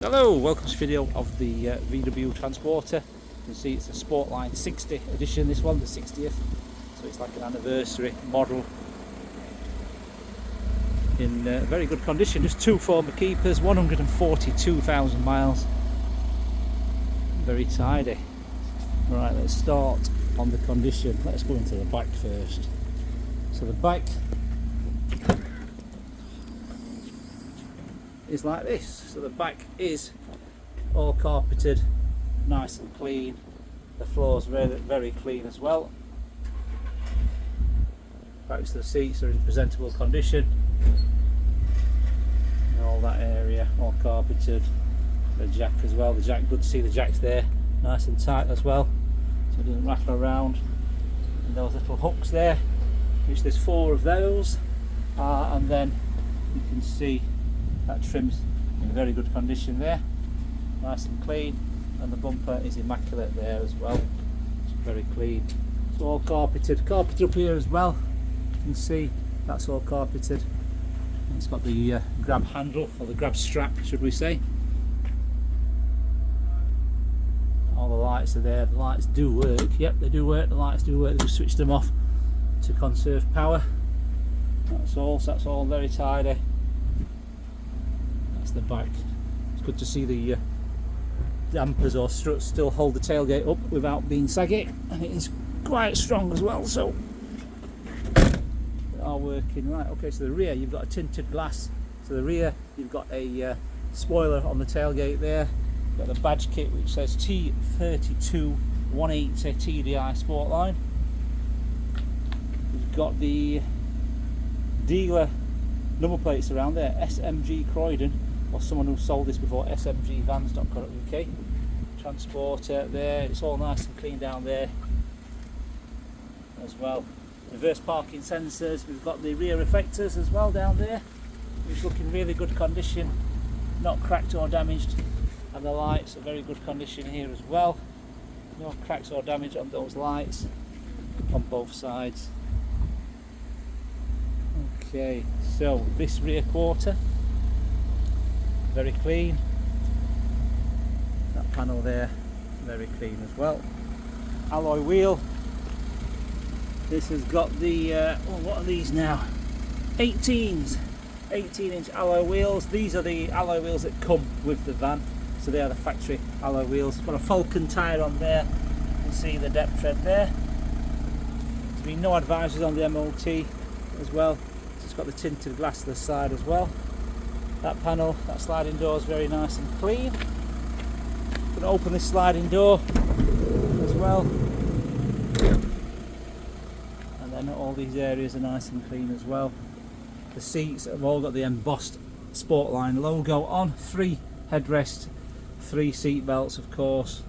Hello, welcome to this video of the VW Transporter. You can see it's a Sportline 60 edition, this one, the 60th. So it's like an anniversary model in very good condition. Just two former keepers, 142,000 miles. Very tidy. Right, let's start on the condition. Let's go into the back first. So the back is like this. So the back is all carpeted, nice and clean. The floor's very clean as well. Back to the seats are in presentable condition. And all that area all carpeted. The jack as well. The jack, good to see the jack's there, nice and tight as well, so it doesn't rattle around. And those little hooks there, which there's 4 of those, and then you can see that trim's in very good condition there, nice and clean, and the bumper is immaculate there as well. It's very clean. It's all carpeted up here as well. You can see that's all carpeted. It's got the grab handle, or the grab strap should we say. All the lights are there. The lights do work. Yep, they do work. The lights do work. They just switch them off to conserve power. That's all. So that's all very tidy. The back. It's good to see the dampers or struts still hold the tailgate up without being saggy, and it is quite strong as well, so they are working right. Okay, so the rear you've got a tinted glass. So the rear you've got a spoiler on the tailgate there. You've got the badge kit which says T32 180 TDI Sportline. You've got the dealer number plates around there, SMG Croydon, or someone who sold this before, smgvans.co.uk. Transporter there, it's all nice and clean down there as well. Reverse parking sensors, we've got the rear reflectors as well down there, which look in really good condition, not cracked or damaged, and the lights are very good condition here as well. No cracks or damage on those lights on both sides. Okay, so this rear quarter, very clean. That panel there, very clean as well. Alloy wheel. This has got the, what are these now? 18s. 18-inch alloy wheels. These are the alloy wheels that come with the van. So they are the factory alloy wheels. It's got a Falcon tyre on there. You can see the depth tread there. There's been no advisories on the MOT as well. It's got the tinted glass to the side as well. That panel, that sliding door is very nice and clean. I'm going to open this sliding door as well. And then all these areas are nice and clean as well. The seats have all got the embossed Sportline logo on. 3 headrests, 3 seat belts of course.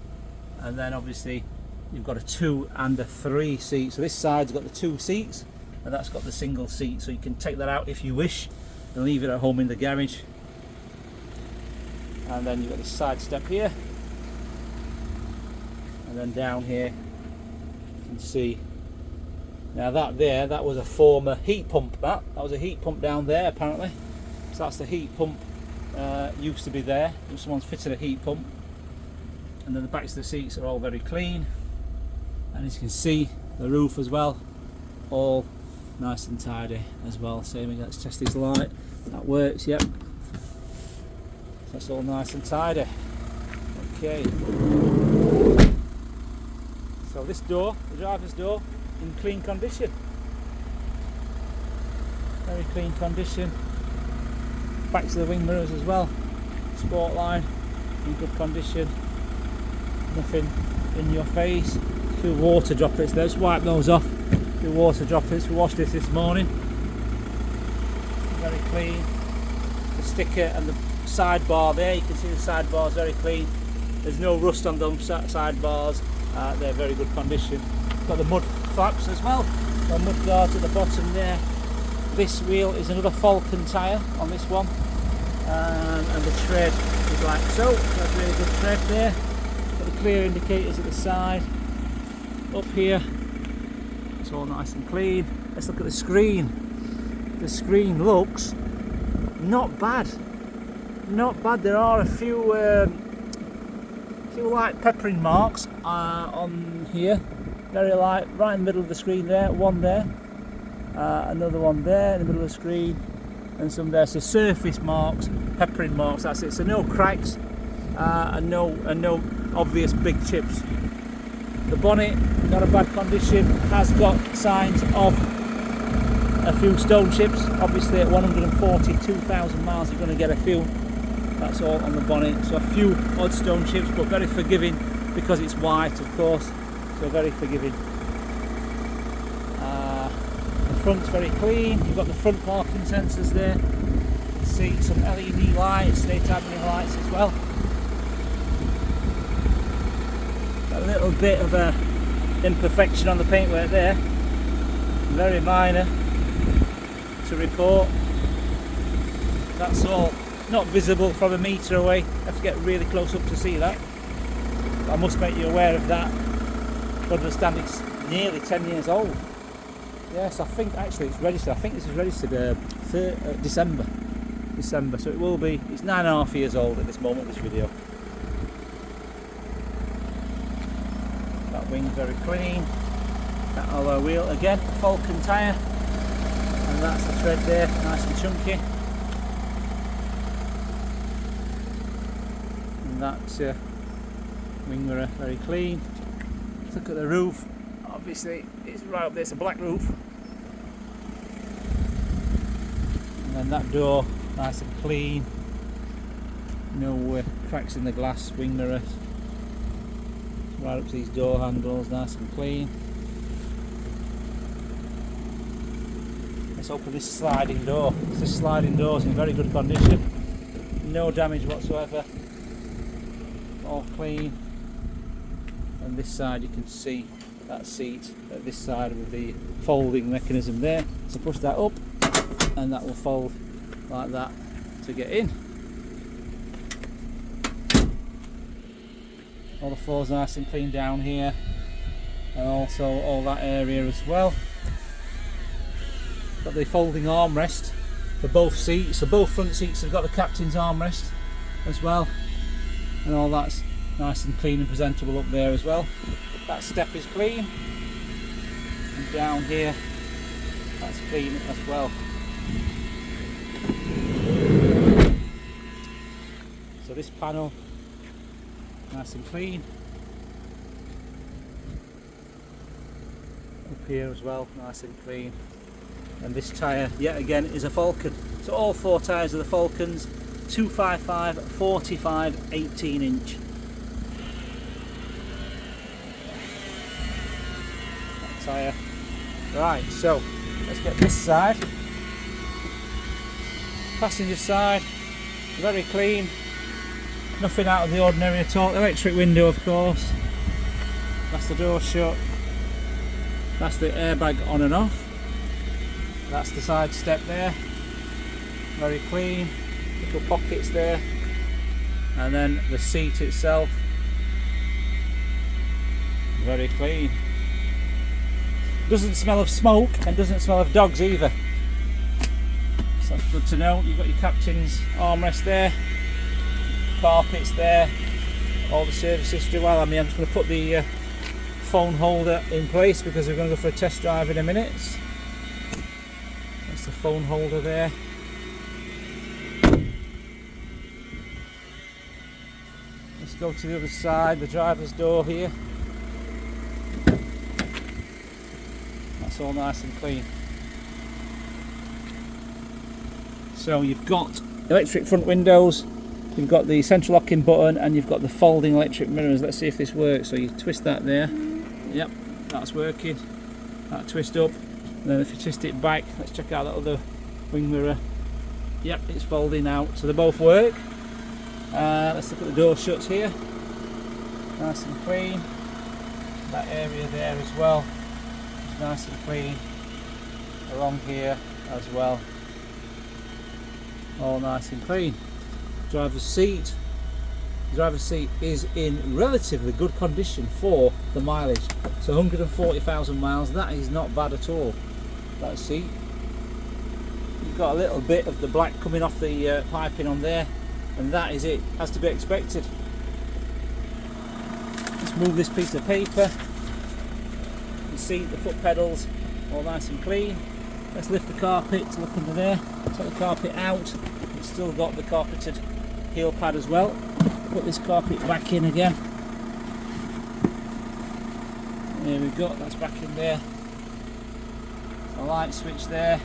And then obviously you've got a 2 and a 3 seat. So this side's got the 2 seats, and that's got the single seat, so you can take that out if you wish and leave it at home in the garage. And then you've got this side step here, and then down here you can see, now that was a former heat pump. That was a heat pump down there apparently, so that's the heat pump. Used to be there, someone's fitted a heat pump. And then the backs of the seats are all very clean, and as you can see the roof as well, all nice and tidy as well. Same again, let's test this light. That works, yep. That's all nice and tidy. Okay. So this door, the driver's door, in clean condition. Very clean condition. Back to the wing mirrors as well. Sportline, in good condition. Nothing in your face. A few water droplets there, just wipe those off. The water droplets, we washed this morning. Very clean. The sticker and the sidebar there, you can see the sidebar is very clean. There's no rust on them sidebars. They're very good condition. Got the mud flaps as well. Got mud guards at the bottom there. This wheel is another Falcon tyre on this one, and the tread is like so. That's really good tread there. Got the clear indicators at the side. Up here, it's all nice and clean. Let's look at the screen. The screen looks not bad. not bad. There are a few light peppering marks on here, very light, right in the middle of the screen there, one there, another one there in the middle of the screen, and some there. So surface marks, peppering marks, that's it. So no cracks and no obvious big chips. The bonnet, not a bad condition, has got signs of a few stone chips. Obviously at 142,000 miles you're going to get a few. That's all on the bonnet. So a few odd stone chips, but very forgiving because it's white, of course. So very forgiving. The front's very clean. You've got the front parking sensors there. You can see some LED lights, daytime running lights as well. A little bit of a imperfection on the paintwork there. Very minor to report. That's all. Not visible from a metre away. You have to get really close up to see that. But I must make you aware of that. I understand it's nearly 10 years old. Yes, I think actually it's registered. I think this is registered December. So it will be. It's 9.5 years old at this moment. This video. That wing's very clean. That alloy wheel again. Falcon tyre, and that's the tread there, nice and chunky. That's wing mirror, very clean. Let's look at the roof. Obviously it's right up there, it's a black roof. And then that door, nice and clean. No cracks in the glass, wing mirrors. Right up to these door handles, nice and clean. Let's open this sliding door. This sliding door is in very good condition. No damage whatsoever. All clean. And this side you can see that seat at this side with the folding mechanism there. So push that up and that will fold like that to get in. All the floors nice and clean down here, and also all that area as well. Got the folding armrest for both seats, so both front seats have got the captain's armrest as well. And all that's nice and clean and presentable up there as well. That step is clean, and down here that's clean as well. So this panel nice and clean. Up here as well, nice and clean. And this tyre yet again is a Falcon. So all four tyres are the Falcons, 255, 45, 18 inch. That tyre. Right, so let's get this side. Passenger side, very clean. Nothing out of the ordinary at all. Electric window, of course. That's the door shut. That's the airbag on and off. That's the side step there. Very clean. Little pockets there. And then the seat itself. Very clean. Doesn't smell of smoke and doesn't smell of dogs either. So that's good to know. You've got your captain's armrest there. Carpets there, all the service history. Well, I'm just going to put the phone holder in place because we're going to go for a test drive in a minute. That's the phone holder there. Let's go to the other side, the driver's door here. That's all nice and clean. So you've got electric front windows. You've got the central locking button and you've got the folding electric mirrors. Let's see if this works. So you twist that there. Yep, that's working. That twist up. And then if you twist it back, let's check out that other wing mirror. Yep, it's folding out. So they both work. Let's look at the door shuts here. Nice and clean. That area there as well is nice and clean. Along here as well. All nice and clean. Driver's seat. The driver's seat is in relatively good condition for the mileage. So 140,000 miles, that is not bad at all. That seat. You've got a little bit of the black coming off the piping on there, and that is it, as to be expected. Let's move this piece of paper. You see the foot pedals all nice and clean. Let's lift the carpet, look under there, take the carpet out. It's still got the carpeted heel pad as well. Put this carpet back in again. There we go, that's back in there. A light switch there.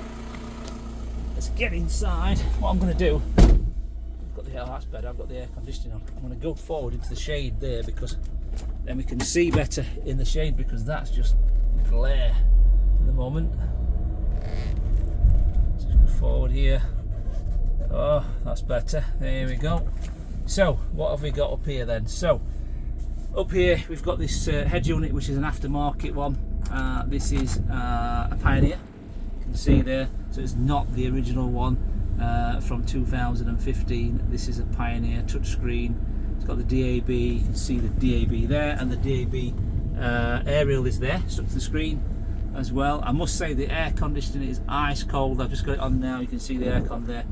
Let's get inside. What I'm going to do, I've got the that's better, I've got the air conditioning on. I'm going to go forward into the shade there, because then we can see better in the shade, because that's just glare at the moment. So just go forward here. Oh, that's better. There we go. So what have we got up here then? So up here we've got this head unit, which is an aftermarket one. This is a Pioneer, you can see there, so it's not the original one from 2015. This is a Pioneer touchscreen. It's got the DAB, you can see the DAB there, and the DAB aerial is there, stuck to the screen as well. I must say the air conditioning is ice cold. I've just got it on now, you can see the aircon there.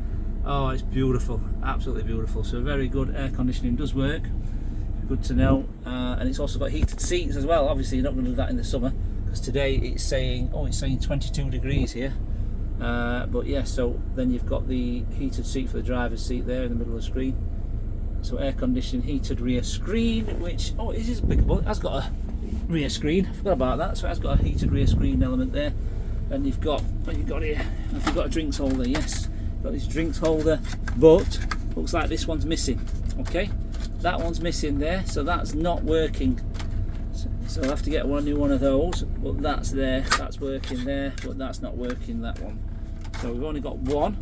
Oh, it's beautiful, absolutely beautiful. So very good air conditioning, does work, good to know. And it's also got heated seats as well. Obviously you're not going to do that in the summer, because today it's saying 22 degrees here. But yeah, so then you've got the heated seat for the driver's seat there in the middle of the screen. So air conditioning, heated rear screen, which, oh, it is applicable. It has got a rear screen, I forgot about that. So it has got a heated rear screen element there. And you've got, what you've got here, you've got a drinks holder, yes. Got this drinks holder, but looks like this one's missing. Okay, that one's missing there, so that's not working. So I'll have to get a new one of those. But that's there, that's working there, but that's not working, that one. So we've only got one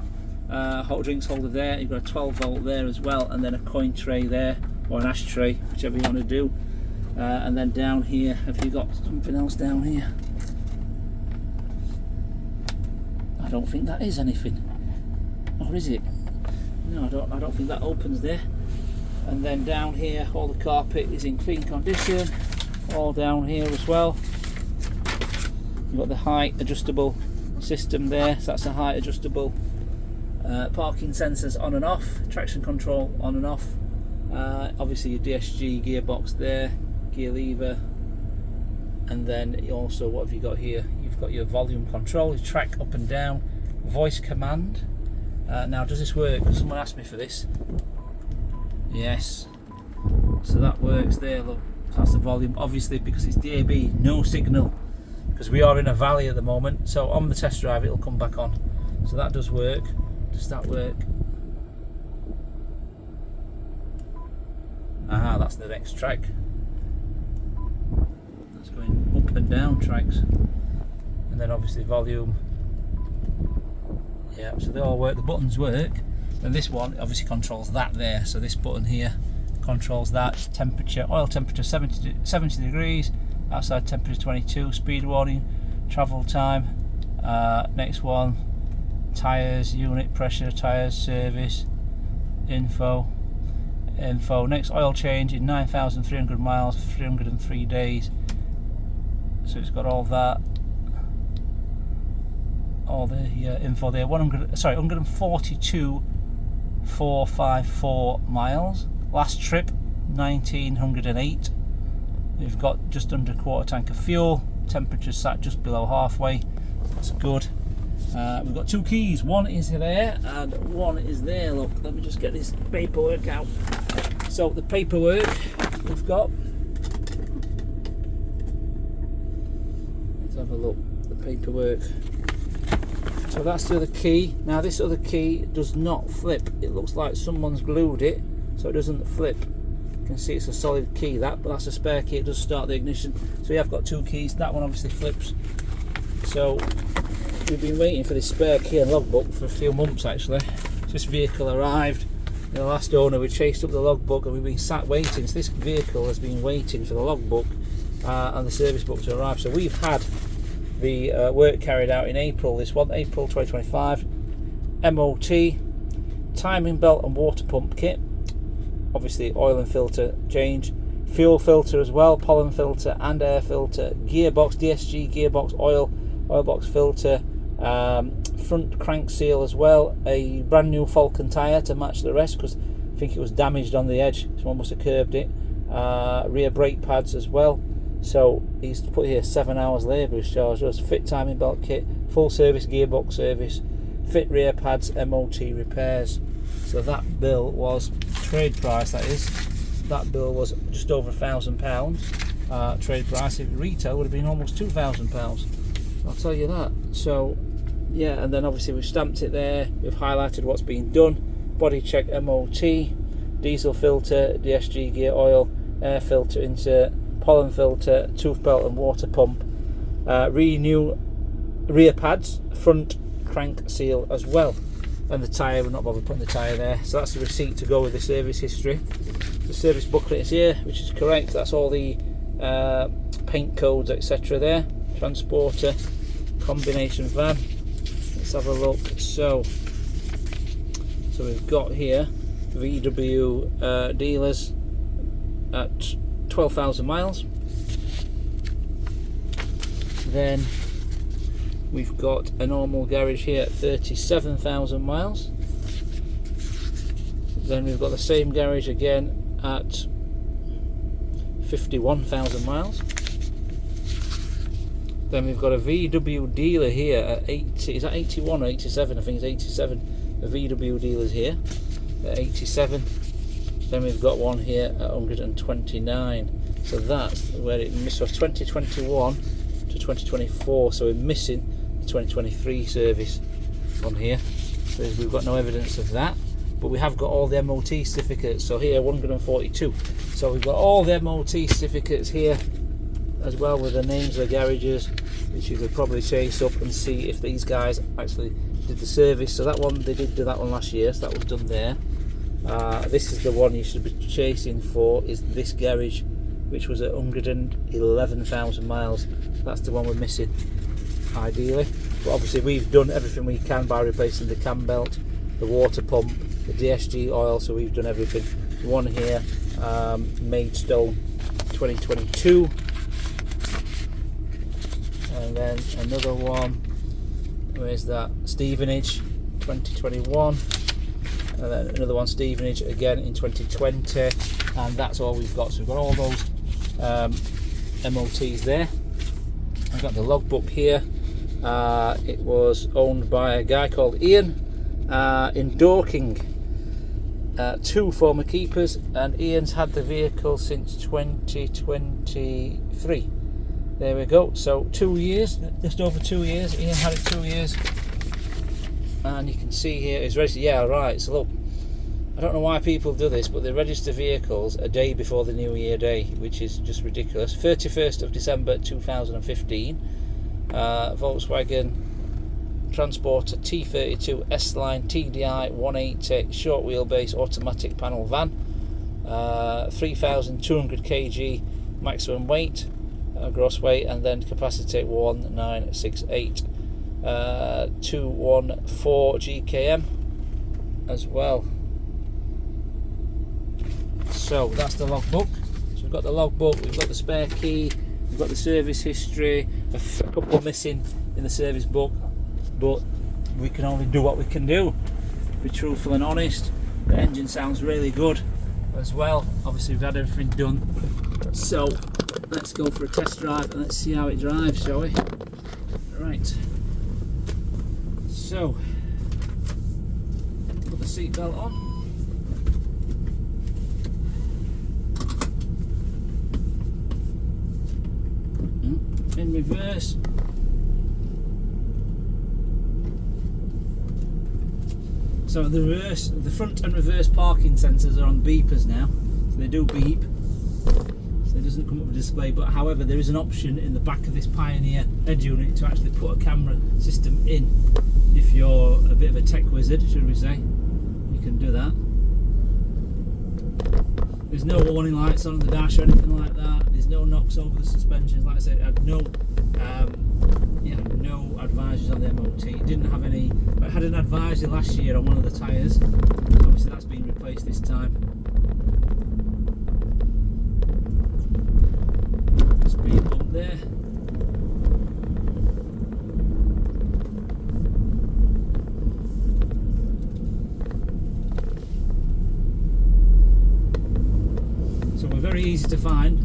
hot drinks holder there. You've got a 12 volt there as well, and then a coin tray there, or an ashtray, whichever you want to do. And then down here, have you got something else down here? I don't think that is anything. Or is it? No, I don't think that opens there. And then down here, all the carpet is in clean condition. All down here as well. You've got the height adjustable system there. So that's a height adjustable. Parking sensors on and off. Traction control on and off. Obviously your DSG gearbox there. Gear lever. And then also, what have you got here? You've got your volume control. Your track up and down. Voice command. Now, does this work? Someone asked me for this. Yes. So that works there, look. That's the volume. Obviously, because it's DAB, no signal. Because we are in a valley at the moment. So on the test drive, it'll come back on. So that does work. Does that work? Aha, that's the next track. That's going up and down tracks. And then obviously volume. Yeah, so they all work, the buttons work, and this one obviously controls that there. So this button here controls that. Temperature, oil temperature 70 degrees, outside temperature 22, speed warning, travel time. Next one, tyres, unit pressure, tyres, service, info. Next, oil change in 9,300 miles, 303 days. So it's got all that. All the info there. 142,454 miles. Last trip 1,908. We've got just under a quarter tank of fuel. Temperature sat just below halfway. That's good. We've got two keys. One is there and one is there. Look, let me just get this paperwork out. So the paperwork we've got. Let's have a look. The paperwork. So that's the other key. Now this other key does not flip. It looks like someone's glued it so it doesn't flip. You can see it's a solid key, that, but that's a spare key. It does start the ignition. So you have got two keys. That one obviously flips. So we've been waiting for this spare key and logbook for a few months actually. This vehicle arrived. The last owner, we chased up the logbook and we've been sat waiting. So this vehicle has been waiting for the logbook and the service book to arrive. So we've had the work carried out in April, this one, April 2025, MOT, timing belt and water pump kit, obviously oil and filter change, fuel filter as well, pollen filter and air filter, gearbox, DSG gearbox, oil box filter, front crank seal as well, a brand new Falcon tyre to match the rest, because think it was damaged on the edge, someone must have curbed it. Rear brake pads as well. So he's put here 7 hours labour charge us, fit timing belt kit, full service, gearbox service, fit rear pads, MOT repairs. So that bill was trade price, that is. That bill was just over £1,000 trade price. If retail would have been almost £2,000, I'll tell you that. So yeah, and then obviously we've stamped it there, we've highlighted what's been done. Body check MOT, diesel filter, DSG gear oil, air filter insert, pollen filter, tooth belt and water pump, renew rear pads, front crank seal as well, and the tyre, we're not bothered putting the tyre there. So that's the receipt to go with the service history. The service booklet is here, which is correct. That's all the paint codes, etc. there. Transporter, combination van. Let's have a look. So we've got here VW dealers at 12,000 miles. Then we've got a normal garage here at 37,000 miles. Then we've got the same garage again at 51,000 miles. Then we've got a VW dealer here at 80, is that 81 or 87? I think it's 87. The VW dealers here at 87. Then we've got one here at 129. So that's where it missed. So 2021 to 2024. So we're missing the 2023 service on here. So we've got no evidence of that. But we have got all the MOT certificates. So here 142. So we've got all the MOT certificates here, as well with the names of the garages, which you could probably chase up and see if these guys actually did the service. So that one, they did do that one last year, so that was done there. This is the one you should be chasing for, is this garage, which was at 111,000 miles. That's the one we're missing, ideally. But obviously we've done everything we can by replacing the cam belt, the water pump, the DSG oil, so we've done everything. One here, Maidstone 2022. And then another one, where's that? Stevenage 2021. And then another one, Stevenage, again in 2020. And that's all we've got. So we've got all those MOTs there. I've got the logbook here. It was owned by a guy called Ian in Dorking. 2 former keepers, and Ian's had the vehicle since 2023. There we go. So 2 years, just over 2 years. Ian had it 2 years, and you can see here it's registered. Yeah, right. So look, I don't know why people do this, but they register vehicles a day before the New Year Day, which is just ridiculous. 31st of December 2015. Volkswagen Transporter T32 S-Line TDI 180 short wheelbase automatic panel van, 3,200 kg maximum weight, gross weight, and then capacity 1968, 214 GKM as well. So that's the logbook. So we've got the logbook, we've got the spare key, we've got the service history, a couple missing in the service book, but we can only do what we can do, be truthful and honest. The engine sounds really good as well. Obviously we've had everything done, so let's go for a test drive and let's see how it drives, shall we? Right, so put the seatbelt on. In reverse. So the reverse, the front and reverse parking sensors are on beepers now, so they do beep. So it doesn't come up with a display, but however there is an option in the back of this Pioneer head unit to actually put a camera system in. If you're a bit of a tech wizard, should we say, you can do that. There's no warning lights on the dash or anything like that. There's no knocks over the suspensions. Like I said, I had no advisories on the MOT. It didn't have any. I had an advisory last year on one of the tyres. Obviously that's been replaced this time. Speed bump there. we're very easy to find.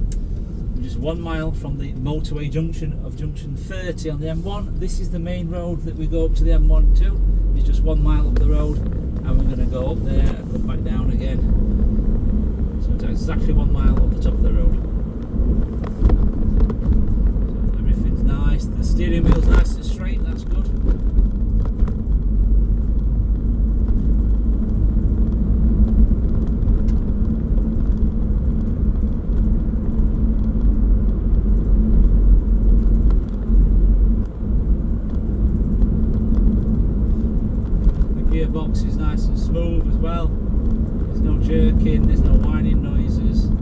We're just 1 mile from the motorway junction of junction 30 on the M1. This is the main road that we go up to the M1 to. It's just 1 mile up the road, and we're going to go up there and come back down again. So it's exactly 1 mile up the top of the road. So everything's nice. The steering wheel's nice and straight. That's good. Gearbox is nice and smooth as well. There's no jerking, there's no whining noises. And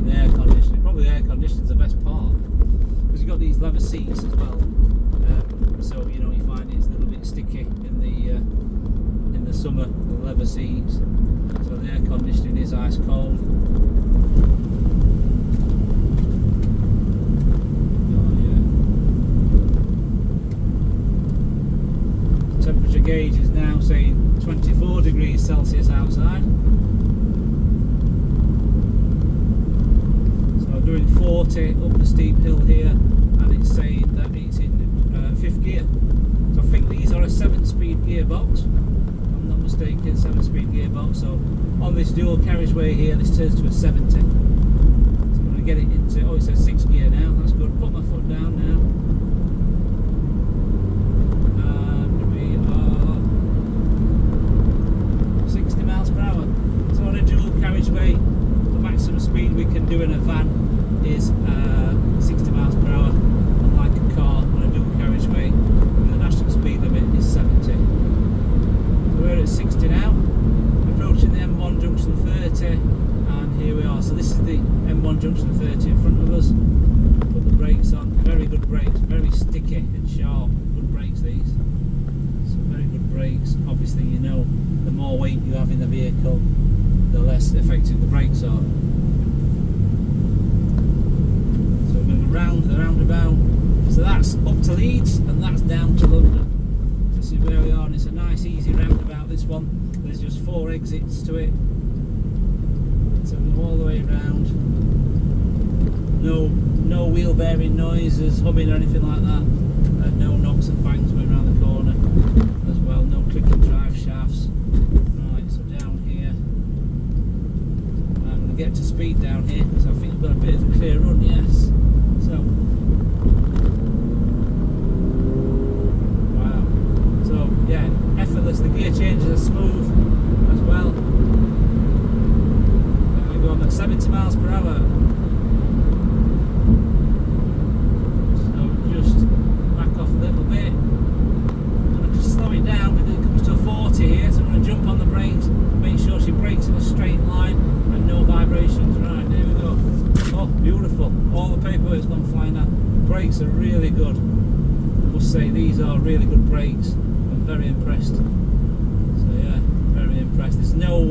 the air conditioning, probably the air conditioning's the best part, because you've got these leather seats as well. So you know, you find it's a little bit sticky in the summer, the leather seats, so the air conditioning is ice cold. Oh yeah. The temperature gauge is now saying 24 degrees Celsius outside. So I'm doing 40 up the steep hill here, and it's saying that it's in 5th gear. So I think these are a 7-speed gearbox. Mistaken, 7-speed gearbox. So on this dual carriageway here, this turns to a 70. So I'm going to get it into, oh, it says 6th gear now. That's good. Put my foot down now. And we are 60 miles per hour. So on a dual carriageway, the maximum speed we can do in a van is 60 miles per hour. Unlike a car on a dual carriageway, the national speed limit is 70. We're at 60 now, approaching the M1 junction 30, and here we are. So this is the M1 junction 30 in front of us. Put the brakes on, very good brakes, very sticky and sharp. Good brakes these. So very good brakes. Obviously, you know, the more weight you have in the vehicle, the less effective the brakes are. So we're going to go round the roundabout. So that's up to Leeds and that's down to London. This is where we are, and it's a nice easy roundabout, this one. There's just 4 exits to it, so we go all the way around. No wheel bearing noises, humming or anything like that, and no knocks and bangs going around the corner as well. No clicking drive shafts. Right, so down here, right, I'm going to get to speed down here because I think I've got a bit of a clear run. Yes, so yeah, effortless. The gear changes are smooth as well. There we go, I'm at 70 miles per hour. So just back off a little bit. I'm going to just slow it down because it comes to a 40 here, so I'm going to jump on the brakes, make sure she brakes in a straight line and no vibrations. Right, there we go. Oh, beautiful. All the paperwork's gone flying out. Brakes are really good. I must say, these are really good brakes. Very impressed. So yeah, very impressed. There's no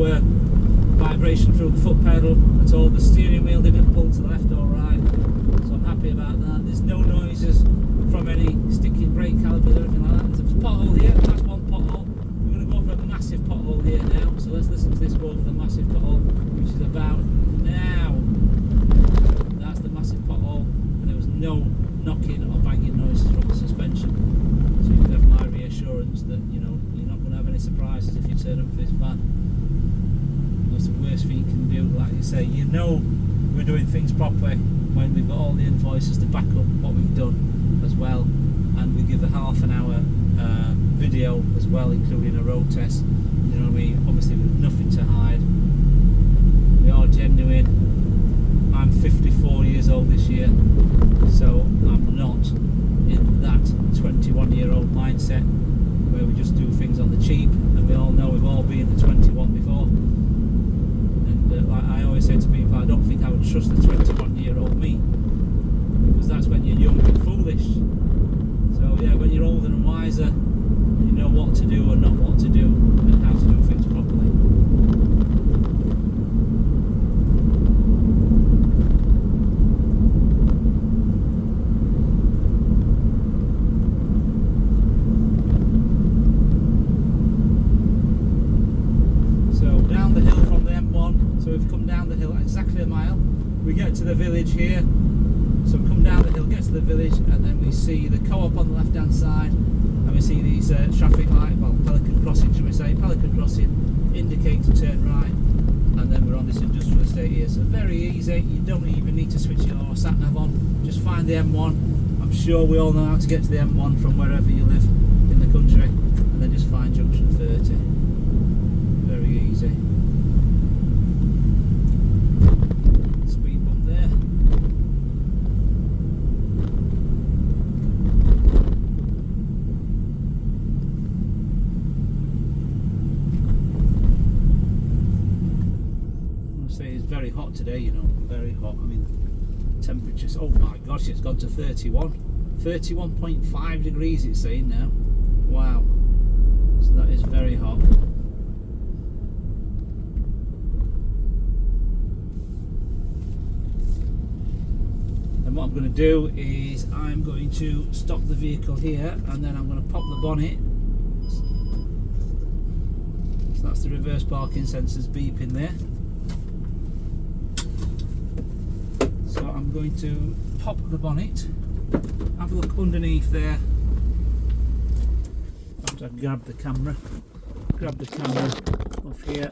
vibration through the foot pedal at all. The steering wheel didn't pull to the left or right, so I'm happy about that. There's no noises from any sticking brake calipers or anything like that. There's a pothole here. That's one pothole. We're going to go for a massive pothole here now. So let's listen to this go for the massive pothole, which is about now. That's the massive pothole, and there was no knocking or banging noises from the suspension. So you can have my reassurance that, you know, you're not going to have any surprises if you turn up for this van. That's the worst thing you can do. Like you say, you know we're doing things properly when we've got all the invoices to back up what we've done as well, and we give a half an hour video as well, including a road test. You know what I mean? Obviously with nothing to hide. We are genuine. I'm 54 years old this year, so I'm not in that 21-year-old mindset where we just do things on the cheap, and we all know we've all been the 21 before. And like I always say to people, I don't think I would trust the 21-year-old me, because that's when you're young and foolish. So yeah, when you're older and wiser, you know what to do and not what to do, and how to do things properly. we get to the village here. So we come down the hill, get to the village, and then we see the co-op on the left hand side, and we see these traffic light, well, Pelican Crossing, should we say, Pelican Crossing, indicate to turn right, and then we're on this industrial estate here. So very easy, you don't even need to switch your sat nav on, just find the M1. I'm sure we all know how to get to the M1 from wherever you live in the country, and then just find junction 30. Very easy. Speed bump there. It's very hot today, you know, very hot. I mean, temperatures, oh my gosh, it's gone to 31.5 degrees it's saying now. Wow, so that is very hot. And what I'm going to do is I'm going to stop the vehicle here, and then I'm going to pop the bonnet. So that's the reverse parking sensors beeping there. So I'm going to pop the bonnet, have a look underneath there. I'll grab the camera off here.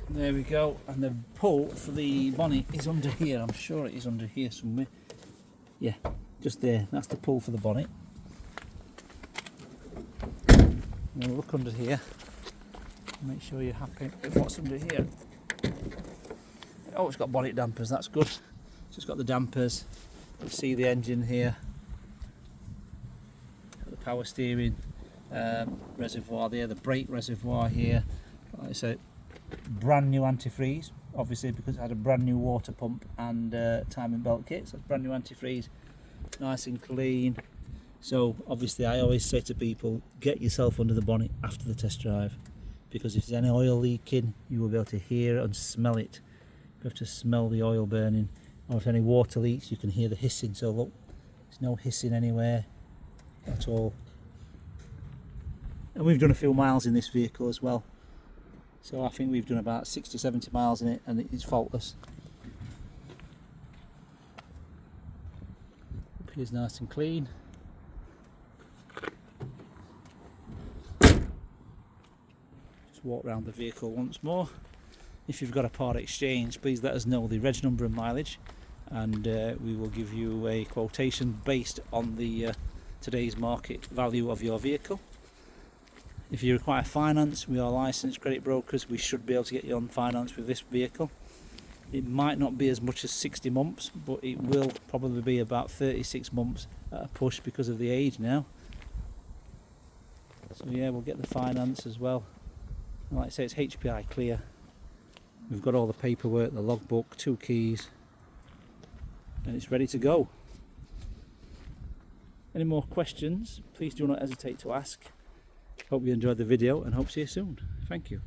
There we go, and the pull for the bonnet is under here. I'm sure it is under here somewhere. Yeah, just there. That's the pull for the bonnet. We'll look under here. Make sure you're happy with what's under here. Oh, it's got bonnet dampers. That's good. So it's got the dampers. You see the engine here. The power steering reservoir there. The brake reservoir here. Like I said, brand new antifreeze. Obviously because it had a brand new water pump and timing belt kit. So it's brand new antifreeze. Nice and clean. So obviously I always say to people, get yourself under the bonnet after the test drive, because if there's any oil leaking you will be able to hear it and smell it. You have to smell the oil burning, or if any water leaks you can hear the hissing. So look, there's no hissing anywhere at all. And we've done a few miles in this vehicle as well, so I think we've done about 60-70 miles in it, and it's faultless. Up here's nice and clean. Just walk around the vehicle once more. If you've got a part exchange, please let us know the reg number and mileage, and we will give you a quotation based on the today's market value of your vehicle. If you require finance, we are licensed credit brokers. We should be able to get you on finance with this vehicle. It might not be as much as 60 months, but it will probably be about 36 months at a push because of the age now. So yeah, we'll get the finance as well. And like I say, it's HPI clear. We've got all the paperwork, the logbook, 2 keys, and it's ready to go. Any more questions, please do not hesitate to ask. Hope you enjoyed the video and hope to see you soon. Thank you.